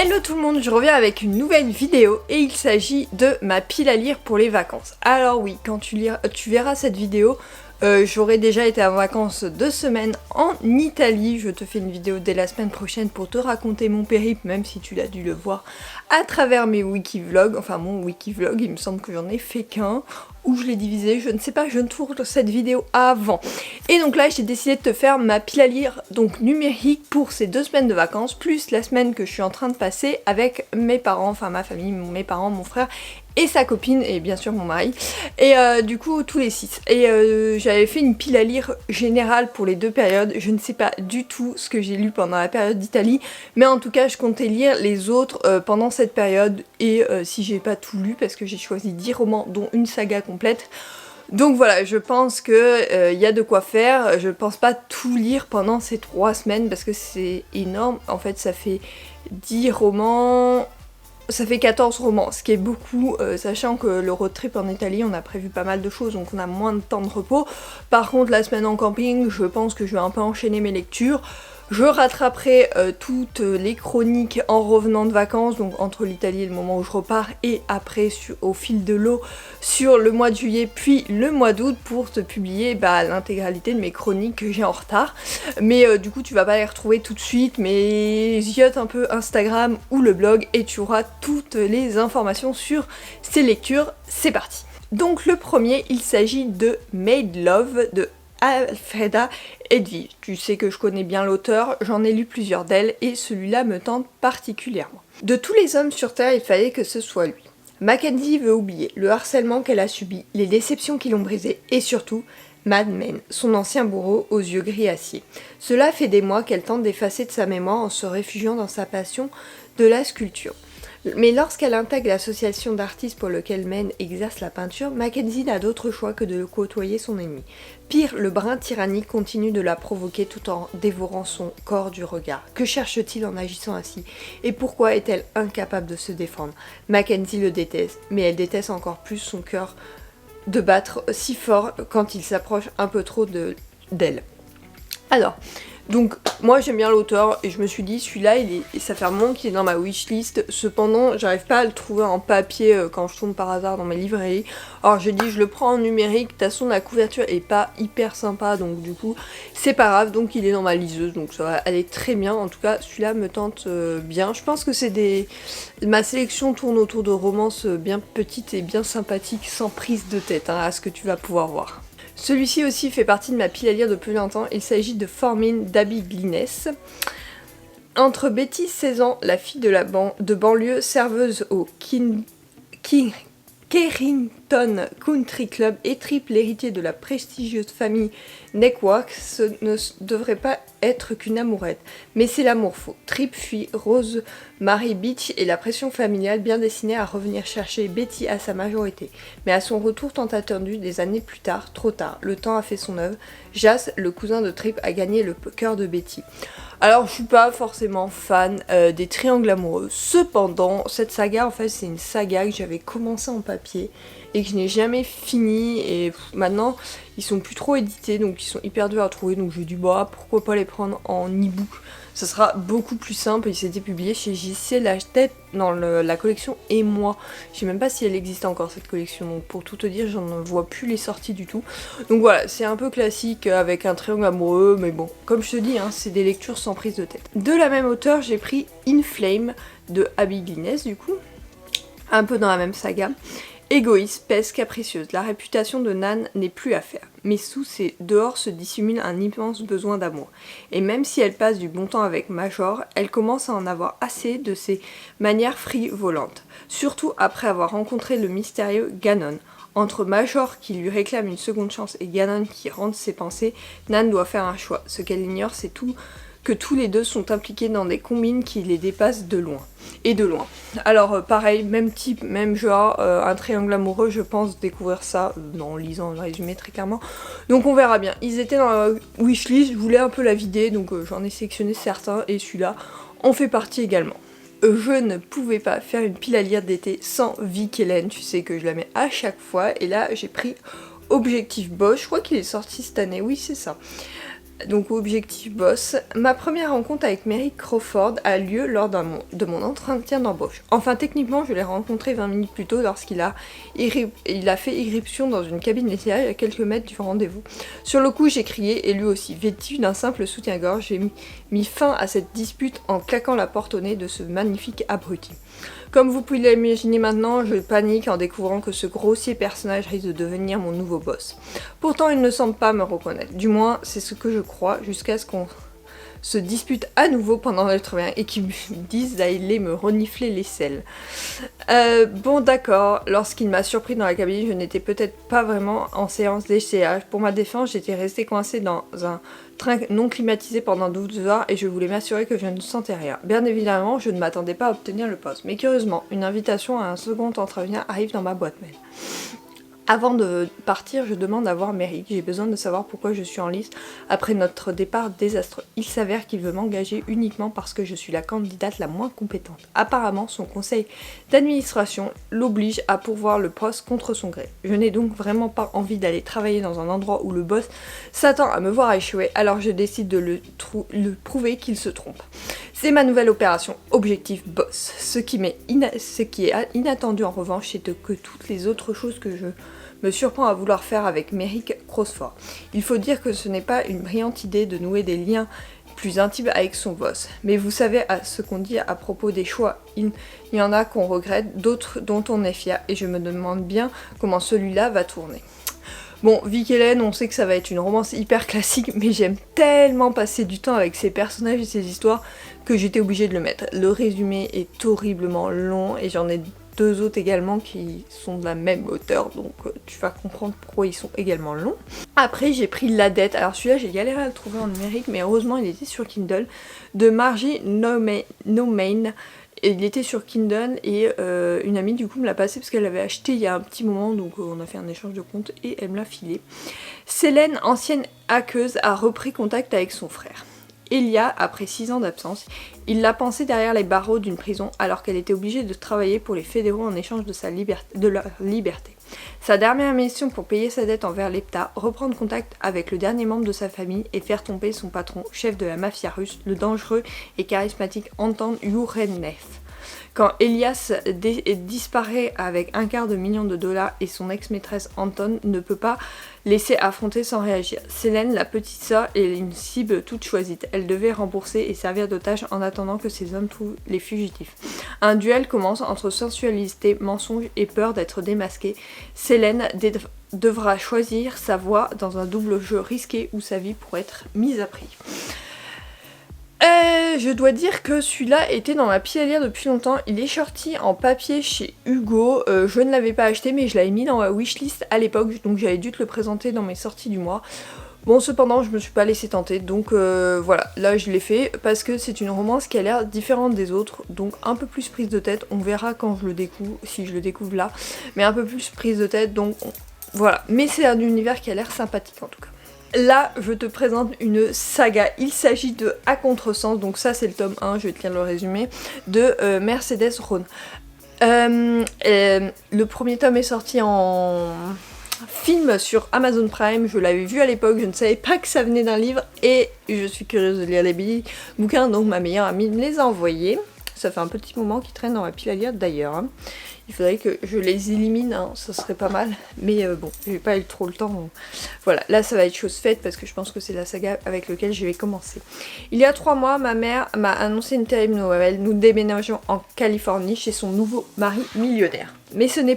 Hello tout le monde, je reviens avec une nouvelle vidéo et il s'agit de ma pile à lire pour les vacances. Alors oui, quand tu verras cette vidéo, j'aurai déjà été en vacances 2 semaines en Italie. Je te fais une vidéo dès la semaine prochaine pour te raconter mon périple, même si tu l'as dû le voir à travers mes wiki-vlogs. Enfin mon wiki-vlog, il me semble que j'en ai fait qu'un, ou je l'ai divisé, je ne sais pas, je ne tourne cette vidéo avant. Et donc là j'ai décidé de te faire ma pile à lire donc numérique pour ces 2 semaines de vacances, plus la semaine que je suis en train de passer avec mes parents, enfin ma famille, mes parents, mon frère et sa copine et bien sûr mon mari, et du coup tous les 6. Et j'avais fait une pile à lire générale pour les 2 périodes. Je ne sais pas du tout ce que j'ai lu pendant la période d'Italie, mais en tout cas je comptais lire les autres pendant cette période, et si j'ai pas tout lu, parce que j'ai choisi 10 romans dont une saga complète. Donc voilà, je pense que y a de quoi faire. Je pense pas tout lire pendant ces 3 semaines parce que c'est énorme. En fait ça fait 10 romans... Ça fait 14 romans, ce qui est beaucoup, sachant que le road trip en Italie, on a prévu pas mal de choses, donc on a moins de temps de repos. Par contre, la semaine en camping, je pense que je vais un peu enchaîner mes lectures. Je rattraperai toutes les chroniques en revenant de vacances, donc entre l'Italie et le moment où je repars, et après au fil de l'eau sur le mois de juillet puis le mois d'août pour te publier l'intégralité de mes chroniques que j'ai en retard. Mais du coup tu vas pas les retrouver tout de suite, mais ziote un peu Instagram ou le blog et tu auras toutes les informations sur ces lectures. C'est parti. Donc le premier, il s'agit de Made Love de Alfreda Edvig. Tu sais que je connais bien l'auteur, j'en ai lu plusieurs d'elles et celui-là me tente particulièrement. De tous les hommes sur Terre, il fallait que ce soit lui. Mackenzie veut oublier le harcèlement qu'elle a subi, les déceptions qui l'ont brisé et surtout Mad Men, son ancien bourreau aux yeux gris acier. Cela fait des mois qu'elle tente d'effacer de sa mémoire en se réfugiant dans sa passion de la sculpture. Mais lorsqu'elle intègre l'association d'artistes pour lequel Men exerce la peinture, Mackenzie n'a d'autre choix que de côtoyer son ennemi. Pire, le brin tyrannique continue de la provoquer tout en dévorant son corps du regard. Que cherche-t-il en agissant ainsi? Et pourquoi est-elle incapable de se défendre? Mackenzie le déteste, mais elle déteste encore plus son cœur de battre si fort quand il s'approche un peu trop d'elle. Alors, donc moi j'aime bien l'auteur et je me suis dit celui-là ça fait un moment qu'il est dans ma wishlist. Cependant j'arrive pas à le trouver en papier quand je tombe par hasard dans mes librairies. Alors j'ai dit je le prends en numérique, de toute façon la couverture est pas hyper sympa, donc du coup c'est pas grave, donc il est dans ma liseuse, donc ça va aller très bien. En tout cas celui-là me tente bien. Je pense que ma sélection tourne autour de romances bien petites et bien sympathiques, sans prise de tête à ce que tu vas pouvoir voir. Celui-ci aussi fait partie de ma pile à lire depuis longtemps. Il s'agit de Formine d'Abby Glynnes. Entre Betty, 16 ans, la fille de banlieue, serveuse au Carrington Country Club et triple héritier de la prestigieuse famille Neckworth, ce ne devrait pas être qu'une amourette. Mais c'est l'amour faux. Trip fuit Rosemary Beach et la pression familiale bien destinée à revenir chercher Betty à sa majorité. Mais à son retour tant attendu des années plus tard, trop tard, le temps a fait son œuvre. Jas, le cousin de Trip, a gagné le cœur de Betty. Alors je suis pas forcément fan des triangles amoureux, cependant cette saga en fait c'est une saga que j'avais commencé en papier et que je n'ai jamais fini, et maintenant ils sont plus trop édités donc ils sont hyper durs à trouver, donc je me dis pourquoi pas les prendre en e-book, ça sera beaucoup plus simple. Il s'était publié chez JC La Tête dans la collection Et Moi. Je sais même pas si elle existe encore cette collection, donc pour tout te dire j'en vois plus les sorties du tout. Donc voilà, c'est un peu classique avec un triangle amoureux, mais bon, comme je te dis, c'est des lectures sans prise de tête. De la même auteure, j'ai pris In Flame de Abby Glynnes du coup, un peu dans la même saga. Égoïste, peste, capricieuse, la réputation de Nan n'est plus à faire. Mais sous ses dehors se dissimule un immense besoin d'amour. Et même si elle passe du bon temps avec Major, elle commence à en avoir assez de ses manières frivolantes. Surtout après avoir rencontré le mystérieux Ganon. Entre Major qui lui réclame une seconde chance et Ganon qui rentre ses pensées, Nan doit faire un choix. Ce qu'elle ignore, c'est que tous les deux sont impliqués dans des combines qui les dépassent de loin. Et de loin. Alors pareil, même type, même genre, un triangle amoureux, je pense découvrir ça en lisant le résumé très clairement. Donc on verra bien. Ils étaient dans la wishlist, je voulais un peu la vider, donc j'en ai sélectionné certains et celui-là en fait partie également. Je ne pouvais pas faire une pile à lire d'été sans Vic Hélène, tu sais que je la mets à chaque fois, et là j'ai pris Objectif Bosch, je crois qu'il est sorti cette année, oui c'est ça. Donc objectif boss, ma première rencontre avec Merrick Crawford a lieu lors de mon entretien d'embauche. Enfin techniquement je l'ai rencontré 20 minutes plus tôt lorsqu'il a fait irruption dans une cabine d'essayage à quelques mètres du rendez-vous. Sur le coup j'ai crié et lui aussi, vêtu d'un simple soutien-gorge, j'ai mis fin à cette dispute en claquant la porte au nez de ce magnifique abruti. Comme vous pouvez l'imaginer maintenant, je panique en découvrant que ce grossier personnage risque de devenir mon nouveau boss. Pourtant, il ne semble pas me reconnaître. Du moins, c'est ce que je crois, jusqu'à ce qu'on se dispute à nouveau pendant le travail et qu'ils me disent d'aller me renifler les selles. Bon d'accord, lorsqu'il m'a surpris dans la cabine, je n'étais peut-être pas vraiment en séance d'essayage. Pour ma défense, j'étais restée coincée dans un train non climatisé pendant 12 heures et je voulais m'assurer que je ne sentais rien. Bien évidemment, je ne m'attendais pas à obtenir le poste, mais curieusement, une invitation à un second entretien arrive dans ma boîte mail. Avant de partir, je demande à voir Merrick. J'ai besoin de savoir pourquoi je suis en liste après notre départ désastreux. Il s'avère qu'il veut m'engager uniquement parce que je suis la candidate la moins compétente. Apparemment, son conseil d'administration l'oblige à pourvoir le poste contre son gré. Je n'ai donc vraiment pas envie d'aller travailler dans un endroit où le boss s'attend à me voir échouer, alors je décide de le prouver qu'il se trompe. C'est ma nouvelle opération, objectif boss. Ce qui est inattendu en revanche, c'est que toutes les autres choses que je me surprends à vouloir faire avec Merrick Crawford. Il faut dire que ce n'est pas une brillante idée de nouer des liens plus intimes avec son boss. Mais vous savez ce qu'on dit à propos des choix, il y en a qu'on regrette, d'autres dont on est fier, et je me demande bien comment celui-là va tourner. Bon, Vic Hélène, on sait que ça va être une romance hyper classique, mais j'aime tellement passer du temps avec ces personnages et ces histoires que j'étais obligée de le mettre. Le résumé est horriblement long et j'en ai deux autres également qui sont de la même auteur, donc tu vas comprendre pourquoi ils sont également longs. Après j'ai pris La Dette, alors celui-là j'ai galéré à le trouver en numérique, mais heureusement il était sur Kindle, de Margie No-Main. Et il était sur Kindle et une amie du coup me l'a passé parce qu'elle l'avait acheté il y a un petit moment, donc on a fait un échange de comptes et elle me l'a filé. Célène, ancienne hackeuse, a repris contact avec son frère. Elia, après 6 ans d'absence, il l'a pensée derrière les barreaux d'une prison alors qu'elle était obligée de travailler pour les fédéraux en échange de leur liberté. Sa dernière mission pour payer sa dette envers l'EPTA, reprendre contact avec le dernier membre de sa famille et faire tomber son patron, chef de la mafia russe, le dangereux et charismatique Anton Yurenev. Quand Elias disparaît avec $250 000 et son ex-maîtresse Anton ne peut pas laisser affronter sans réagir. Célène, la petite sœur, est une cible toute choisie. Elle devait rembourser et servir d'otage en attendant que ces hommes trouvent les fugitifs. Un duel commence entre sensualité, mensonge et peur d'être démasquée. Célène devra choisir sa voie dans un double jeu risqué où sa vie pourrait être mise à prix. Je dois dire que celui-là était dans ma pile à lire depuis longtemps. Il est sorti en papier chez Hugo. Je ne l'avais pas acheté, mais je l'avais mis dans ma wishlist à l'époque, donc j'avais dû te le présenter dans mes sorties du mois. Bon, cependant, je me suis pas laissé tenter, donc voilà, là je l'ai fait parce que c'est une romance qui a l'air différente des autres, donc un peu plus prise de tête. On verra quand je le découvre, si je le découvre là, mais un peu plus prise de tête, donc voilà. Mais c'est un univers qui a l'air sympathique en tout cas. Là, je te présente une saga. Il s'agit de À Contresens, donc ça c'est le tome 1, je vais te lire le résumé, de Mercedes Rhône. Le premier tome est sorti en film sur Amazon Prime, je l'avais vu à l'époque, je ne savais pas que ça venait d'un livre et je suis curieuse de lire les bouquins, donc ma meilleure amie me les a envoyés. Ça fait un petit moment qu'ils traînent dans ma pile à lire d'ailleurs. Hein. Il faudrait que je les élimine, hein, ça serait pas mal. Mais bon, j'ai pas eu trop le temps. Donc... Voilà, là ça va être chose faite parce que je pense que c'est la saga avec laquelle je vais commencer. Il y a 3 mois, ma mère m'a annoncé une terrible nouvelle. Nous déménageons en Californie chez son nouveau mari millionnaire. Mais ce n'est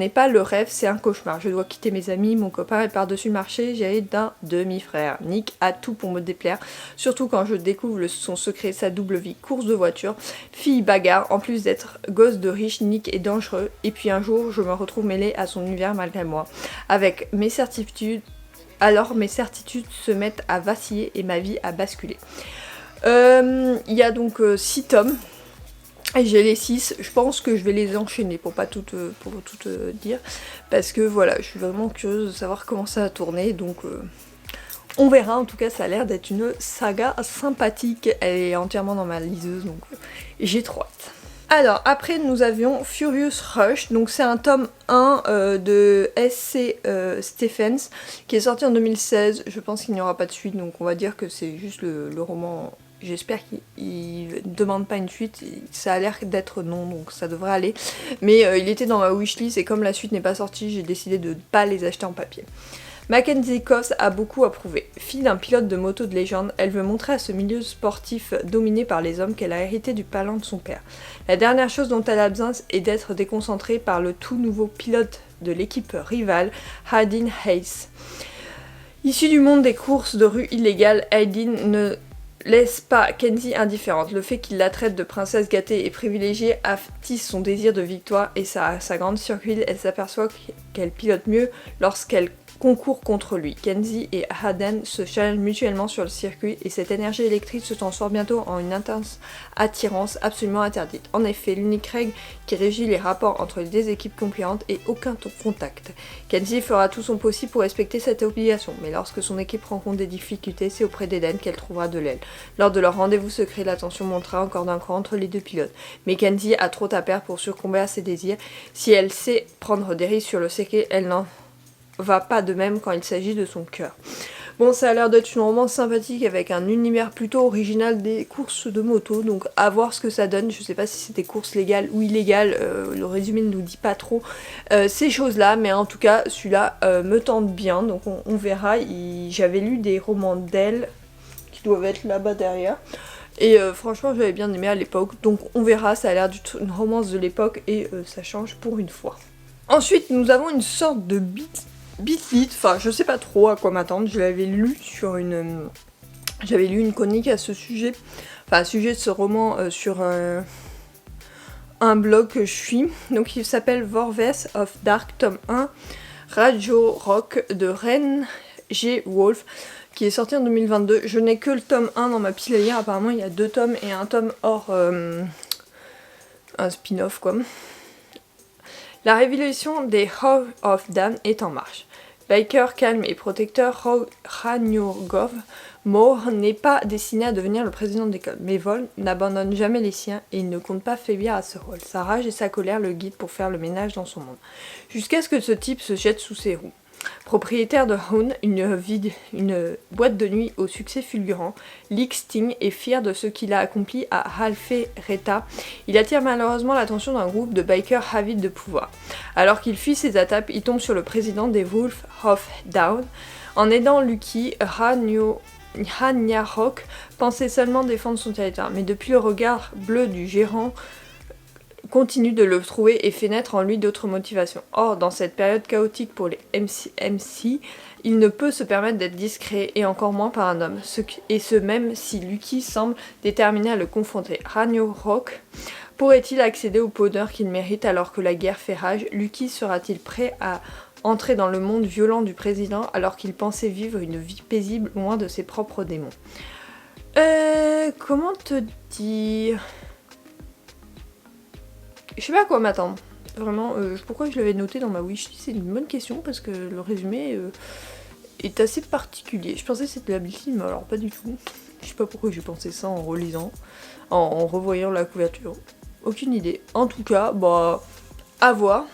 pas le rêve, c'est un cauchemar. Je dois quitter mes amis, mon copain et par-dessus le marché, j'ai d'un demi-frère. Nick a tout pour me déplaire, surtout quand je découvre son secret, sa double vie, course de voiture, fille bagarre, en plus d'être gosse de riche, Nick est dangereux. Et puis un jour, je me retrouve mêlée à son univers malgré moi. Avec mes certitudes, alors mes certitudes se mettent à vaciller et ma vie à basculer. Il y a donc 6 tomes. Et j'ai les 6, je pense que je vais les enchaîner pour tout dire, parce que voilà, je suis vraiment curieuse de savoir comment ça va tourner, donc on verra. En tout cas ça a l'air d'être une saga sympathique, elle est entièrement dans ma liseuse, donc j'ai trop hâte. Alors après nous avions Furious Rush, donc c'est un tome 1 de S.C. Stephens qui est sorti en 2016, je pense qu'il n'y aura pas de suite donc on va dire que c'est juste le roman, j'espère qu'il ne demande pas une suite, ça a l'air d'être non donc ça devrait aller, mais il était dans ma wishlist et comme la suite n'est pas sortie j'ai décidé de ne pas les acheter en papier. Mackenzie Cox a beaucoup approuvé. Fille d'un pilote de moto de légende, elle veut montrer à ce milieu sportif dominé par les hommes qu'elle a hérité du talent de son père. La dernière chose dont elle a besoin est d'être déconcentrée par le tout nouveau pilote de l'équipe rivale, Hayden Hayes. Issue du monde des courses de rue illégales, Hayden ne laisse pas Kenzie indifférente. Le fait qu'il la traite de princesse gâtée et privilégiée attise son désir de victoire et sa grande surprise, elle s'aperçoit qu'elle pilote mieux lorsqu'elle concourt contre lui. Kenzie et Hayden se challengent mutuellement sur le circuit et cette énergie électrique se transforme bientôt en une intense attirance absolument interdite. En effet, l'unique règle qui régit les rapports entre les deux équipes concurrentes est aucun contact. Kenzie fera tout son possible pour respecter cette obligation, mais lorsque son équipe rencontre des difficultés, c'est auprès d'Eden qu'elle trouvera de l'aile. Lors de leur rendez-vous secret, la tension montera encore d'un cran entre les deux pilotes, mais Kenzie a trop à perdre pour succomber à ses désirs. Si elle sait prendre des risques sur le circuit, elle n'en va pas de même quand il s'agit de son cœur. Bon, ça a l'air d'être une romance sympathique avec un univers plutôt original des courses de moto, donc à voir ce que ça donne. Je sais pas si c'était courses légales ou illégales, le résumé ne nous dit pas trop ces choses-là, mais en tout cas, celui-là me tente bien, donc on verra. J'avais lu des romans d'elle qui doivent être là-bas derrière. Et franchement j'avais bien aimé à l'époque, donc on verra, ça a l'air d'une romance de l'époque et ça change pour une fois. Ensuite nous avons une sorte de Beatlit, enfin je sais pas trop à quoi m'attendre, je l'avais lu sur une... J'avais lu une chronique à ce sujet, enfin à ce sujet de ce roman sur un blog que je suis, donc il s'appelle Vorves of Dark, tome 1, Radio Rock de Ren G. Wolf, qui est sorti en 2022. Je n'ai que le tome 1 dans ma pile à lire, apparemment il y a 2 tomes et un tome hors un spin-off quoi. La révélation des Hall of Dam est en marche. Biker calme et protecteur Ranyurgov Moore n'est pas destiné à devenir le président de l'école, mais Vol n'abandonne jamais les siens et il ne compte pas faiblir à ce rôle. Sa rage et sa colère le guident pour faire le ménage dans son monde, jusqu'à ce que ce type se jette sous ses roues. Propriétaire de Hoon, une boîte de nuit au succès fulgurant, Lick Sting est fier de ce qu'il a accompli à Alpharetta. Il attire malheureusement l'attention d'un groupe de bikers avides de pouvoir. Alors qu'il fuit ses attaques, il tombe sur le président des Wolves of Down. En aidant Lucky, Ranyarok pensait seulement défendre son territoire, mais depuis le regard bleu du gérant, continue de le trouver et fait naître en lui d'autres motivations. Or, dans cette période chaotique pour les MC, il ne peut se permettre d'être discret et encore moins par un homme, ce même si Lucky semble déterminé à le confronter. Ranyarok pourrait-il accéder au bonheur qu'il mérite alors que la guerre fait rage? Lucky sera-t-il prêt à entrer dans le monde violent du président alors qu'il pensait vivre une vie paisible loin de ses propres démons? Comment te dire... Je sais pas à quoi m'attendre. Vraiment, pourquoi je l'avais noté dans ma wishlist, c'est une bonne question parce que le résumé est assez particulier. Je pensais que c'était la Beatlit, mais alors pas du tout. Je sais pas pourquoi j'ai pensé ça en relisant, en revoyant la couverture. Aucune idée. En tout cas, bah, à voir.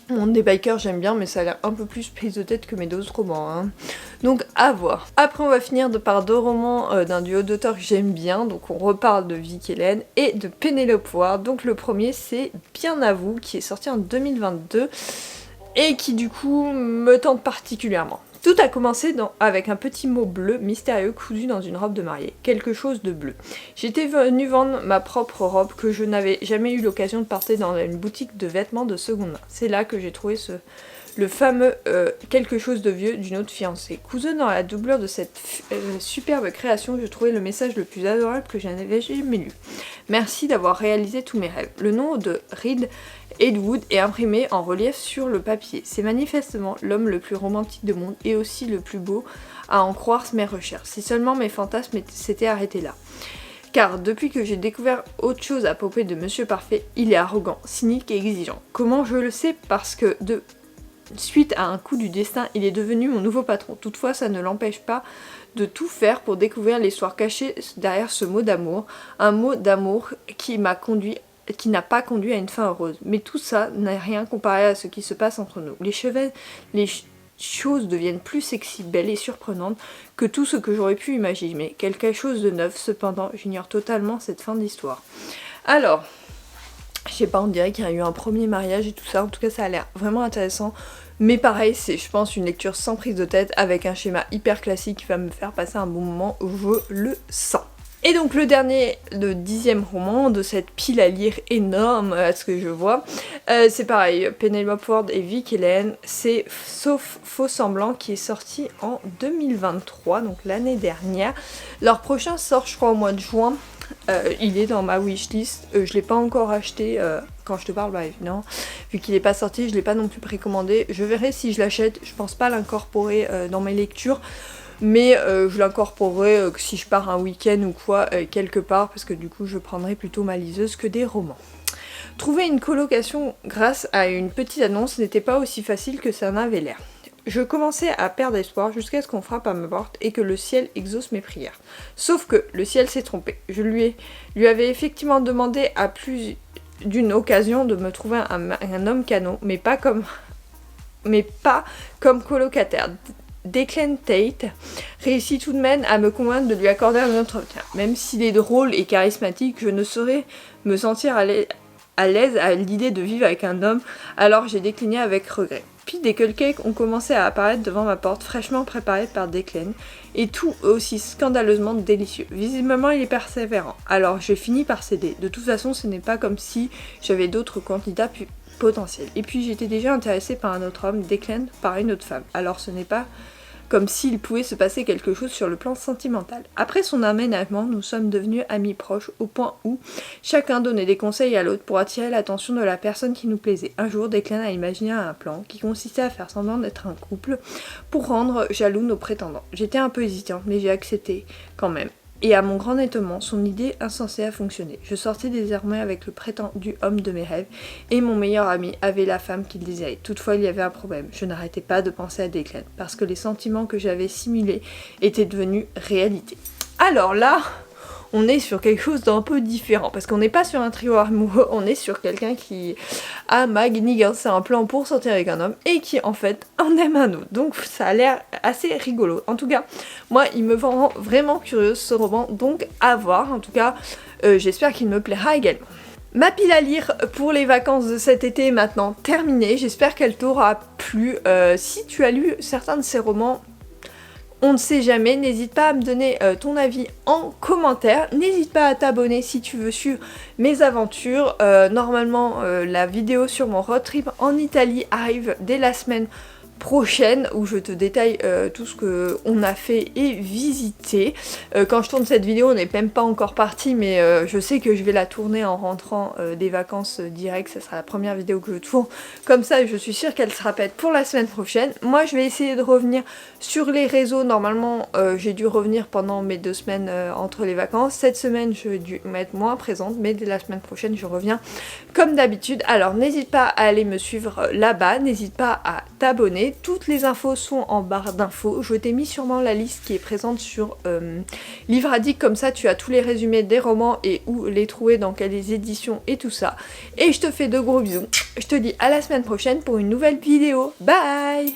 Le monde des bikers j'aime bien, mais ça a l'air un peu plus prise de tête que mes 12 romans. Hein. Donc à voir. Après on va finir par 2 romans d'un duo d'auteurs que j'aime bien. Donc on reparle de Vic Hélène et de Pénélope Ward. Donc le premier c'est Bien à vous, qui est sorti en 2022 et qui du coup me tente particulièrement. Tout a commencé avec un petit mot bleu mystérieux cousu dans une robe de mariée, quelque chose de bleu. J'étais venue vendre ma propre robe que je n'avais jamais eu l'occasion de porter dans une boutique de vêtements de seconde main. C'est là que j'ai trouvé le fameux quelque chose de vieux d'une autre fiancée. Cousue dans la doublure de cette superbe création, je trouvais le message le plus adorable que je n'avais jamais lu. Merci d'avoir réalisé tous mes rêves. Le nom de Reed Edwood est imprimé en relief sur le papier. C'est manifestement l'homme le plus romantique du monde et aussi le plus beau à en croire mes recherches. Si seulement mes fantasmes s'étaient arrêtés là. Car depuis que j'ai découvert autre chose à propos de Monsieur Parfait, il est arrogant, cynique et exigeant. Comment je le sais? Parce que suite à un coup du destin, il est devenu mon nouveau patron. Toutefois, ça ne l'empêche pas de tout faire pour découvrir l'histoire cachée derrière ce mot d'amour. Un mot d'amour qui m'a conduit qui n'a pas conduit à une fin heureuse. Mais tout ça n'a rien comparé à ce qui se passe entre nous. Les choses deviennent plus sexy, belles et surprenantes que tout ce que j'aurais pu imaginer. Quelque chose de neuf, cependant, j'ignore totalement cette fin d'histoire. Alors, je sais pas, on dirait qu'il y a eu un premier mariage et tout ça, en tout cas ça a l'air vraiment intéressant. Mais pareil, c'est je pense une lecture sans prise de tête avec un schéma hyper classique qui va me faire passer un bon moment, je le sens. Et donc le 10e roman de cette pile à lire énorme à ce que je vois, c'est pareil, Penelope Ford et Vicky Lane, c'est Sauf Faux Semblant qui est sorti en 2023, donc l'année dernière. Leur prochain sort je crois au mois de juin. Il est dans ma wishlist, je l'ai pas encore acheté, quand je te parle, bah évidemment, vu qu'il est pas sorti, je l'ai pas non plus précommandé, je verrai si je l'achète, je pense pas l'incorporer dans mes lectures, mais je l'incorporerai si je pars un week-end ou quoi, quelque part, parce que du coup je prendrai plutôt ma liseuse que des romans. Trouver une colocation grâce à une petite annonce n'était pas aussi facile que ça n'avait l'air. Je commençais à perdre espoir jusqu'à ce qu'on frappe à ma porte et que le ciel exauce mes prières. Sauf que le ciel s'est trompé. Je lui avais effectivement demandé à plus d'une occasion de me trouver un homme canon, mais pas comme colocataire. Declan Tate réussit tout de même à me convaincre de lui accorder un entretien. Même s'il est drôle et charismatique, je ne saurais me sentir à l'aise à l'idée de vivre avec un homme, alors j'ai décliné avec regret. Puis des cupcakes ont commencé à apparaître devant ma porte, fraîchement préparés par Declan, et tout aussi scandaleusement délicieux. Visiblement il est persévérant, alors j'ai fini par céder. De toute façon ce n'est pas comme si j'avais d'autres candidats potentiels. Et puis j'étais déjà intéressée par un autre homme, Declan par une autre femme, alors ce n'est pas comme s'il pouvait se passer quelque chose sur le plan sentimental. Après son aménagement, nous sommes devenus amis proches au point où chacun donnait des conseils à l'autre pour attirer l'attention de la personne qui nous plaisait. Un jour, Declan a imaginé un plan qui consistait à faire semblant d'être un couple pour rendre jaloux nos prétendants. J'étais un peu hésitante, mais j'ai accepté quand même. Et à mon grand étonnement, son idée insensée a fonctionné. Je sortais désormais avec le prétendu homme de mes rêves, et mon meilleur ami avait la femme qu'il désirait. Toutefois, il y avait un problème. Je n'arrêtais pas de penser à Declan, parce que les sentiments que j'avais simulés étaient devenus réalité. Alors là, on est sur quelque chose d'un peu différent, parce qu'on n'est pas sur un trio amoureux, on est sur quelqu'un qui a manigancé un plan pour sortir avec un homme et qui en fait en aime un autre. Donc ça a l'air assez rigolo. En tout cas, moi il me rend vraiment curieuse ce roman, donc à voir. En tout cas, j'espère qu'il me plaira également. Ma pile à lire pour les vacances de cet été est maintenant terminée, j'espère qu'elle t'aura plu. Si tu as lu certains de ces romans, on ne sait jamais, n'hésite pas à me donner ton avis en commentaire, n'hésite pas à t'abonner si tu veux suivre mes aventures. Normalement la vidéo sur mon road trip en Italie arrive dès la semaine prochaine où je te détaille tout ce qu'on a fait et visité. Quand je tourne cette vidéo on n'est même pas encore parti, mais je sais que je vais la tourner en rentrant des vacances direct, ça sera la première vidéo que je tourne, comme ça je suis sûre qu'elle sera prête pour la semaine prochaine. Moi je vais essayer de revenir sur les réseaux, normalement j'ai dû revenir pendant mes 2 semaines entre les vacances. Cette semaine je vais dû m'être moins présente, mais dès la semaine prochaine je reviens comme d'habitude. Alors n'hésite pas à aller me suivre là-bas, n'hésite pas à t'abonner. Toutes les infos sont en barre d'infos. Je t'ai mis sûrement la liste qui est présente sur Livre Addict, comme ça tu as tous les résumés des romans et où les trouver, dans quelles éditions et tout ça. Et je te fais de gros bisous. Je te dis à la semaine prochaine pour une nouvelle vidéo. Bye!